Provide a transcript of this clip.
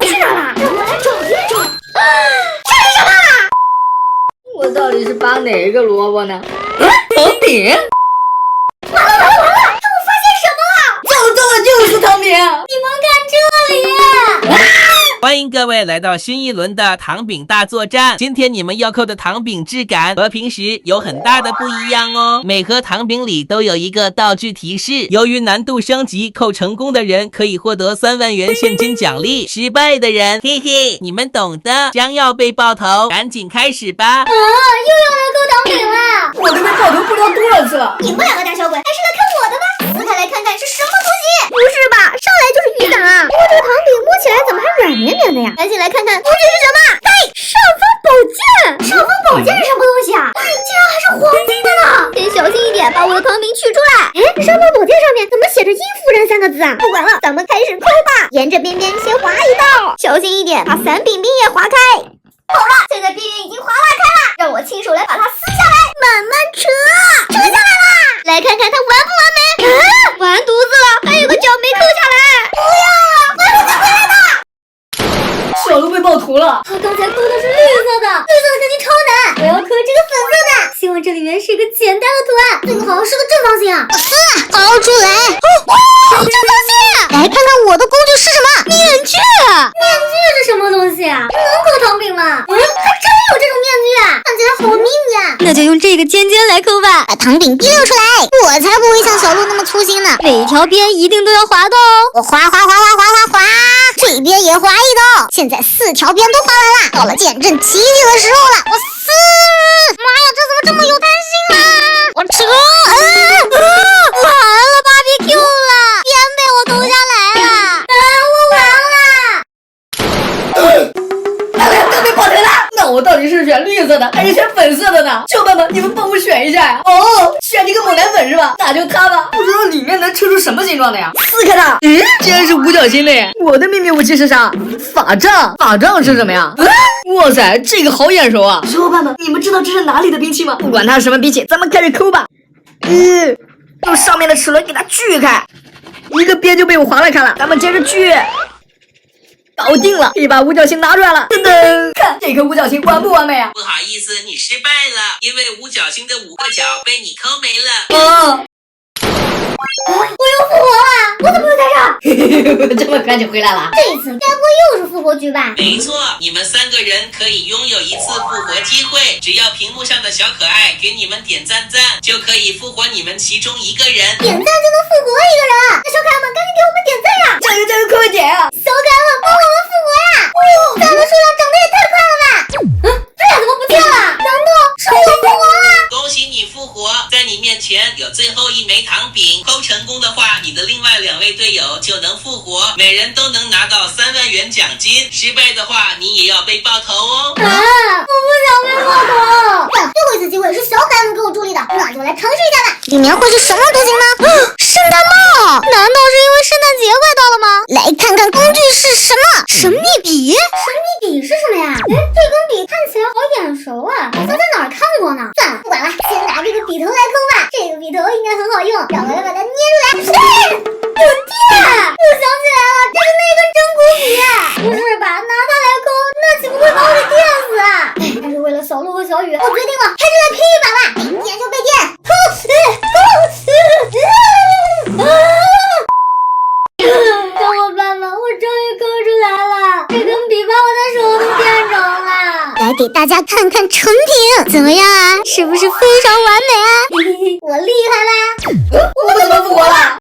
去哪了？让我来找一找。这是什么？我到底是拔哪个萝卜呢？糖饼！完了！看我发现什么了！糟了，就是糖饼！你们看这里！欢迎各位来到新一轮的糖饼大作战。今天你们要扣的糖饼质感和平时有很大的不一样哦。每盒糖饼里都有一个道具提示，由于难度升级，扣成功的人可以获得3万元现金奖励，失败的人，嘿嘿，你们懂的，将要被爆头。赶紧开始吧！又要来扣糖饼了！我都被爆头不知道多少次了。你们两个胆小鬼，还是来看我的吧！撕开来看看是什么东西？不是吧？上来就是雨伞啊！不过这个糖饼摸起来怎么还软绵绵的呀？赶紧来看看工具是什么？嘿，尚方宝剑！尚方宝剑是什么东西啊？竟然还是黄金的呢！先小心一点，把我的糖饼取出来。哎，尚方宝剑上面怎么写着殷夫人3个字啊？不管了，咱们开始抠吧。沿着边边先划一道，小心一点，把伞柄边也划开。好了，现在边缘已经划拉开了，让我亲手来把它撕下来，慢慢扯下来啦！来看看它完不完美？完犊子了，还有个角没扣下来！不要啊，完犊子回来的！小鹿被爆头了。他刚才扣的是绿色的，绿色的肯定超难，我要扣这个粉色的，希望这里面是一个简单的图案，最好是个正方形。撕，凹出来！哇，正方形！来看看我的工具是什么？面具！面具是什么东西啊？能扣糖饼吗？还真有这种面具，看起来好迷你啊！那就用这个尖尖来扣吧，把糖饼提溜出来。我才不会像小鹿那么粗心呢，每条边一定都要划到哦。我划，这边也划一道，现在4条边都划完了，到了见证奇迹的时候了。我撕！妈呀，这怎么这么有弹性啊？我扯！完了，BBQ 了，边被我偷下来了。我完了。都被爆头了。那我到底是选绿色的还是选粉色的呢？小伙伴们，你们帮我选一下呀！选这个猛男粉是吧？那就它吧。不知道里面能吃出什么形状的呀？撕开它，竟然是五角星的耶！我的秘密武器是啥？法杖。法杖是什么呀？哇塞，这个好眼熟啊！小伙伴们，你们知道这是哪里的兵器吗？不管它是什么兵器，咱们开始抠吧。用上面的齿轮给它锯开，一个边就被我划拉开了，咱们接着锯。搞定了，可以把五角星拿出来了。噔噔，看这颗五角星完不完美啊？不好意思，你失败了，因为五角星的5个角被你抠没了。我又复活了，我怎么会在这儿？这么快就回来了？这一次该不会又是复活局吧？没错，你们3个人可以拥有1次复活机会，只要屏幕上的小可爱给你们点赞，就可以复活你们其中1个人。点赞就能复活1个人，那小可爱们赶紧给我们点赞呀！加油，快点啊！小可爱们帮我们复活呀！赞的数量涨得也太快了吧！这俩怎么不见了？难道是我复活了？恭喜你复活，在你面前有最后1枚糖饼，扣成功的话，你的另外2位队友就能复活，每人都能拿到3万元奖金。失败的话，你也要被爆头哦。我不想被爆头。最后一次机会是小可爱们给我助力的，那就来尝试一下吧。里面会是什么图形呢？圣诞帽？难道是因为圣诞节快到了吗？来看看工具是什么？神秘笔？神秘笔是什么呀？这根笔看起来好眼熟啊，好像在哪儿看过呢。算了，不管了，先拿这个笔头来抠吧。这个笔头应该很好用，让我来把它捏出来。有电！我想起来了，这是那根真骨笔。不是吧？拿它来抠，那岂不会把我给电死啊？但是为了小鹿和小雨，我决定了，还是来拼一把吧。被电就被电。小伙伴们，我终于抠出来了，这根笔把我的手都电着了。来给大家看看成品，怎么样啊？是不是非常完美啊？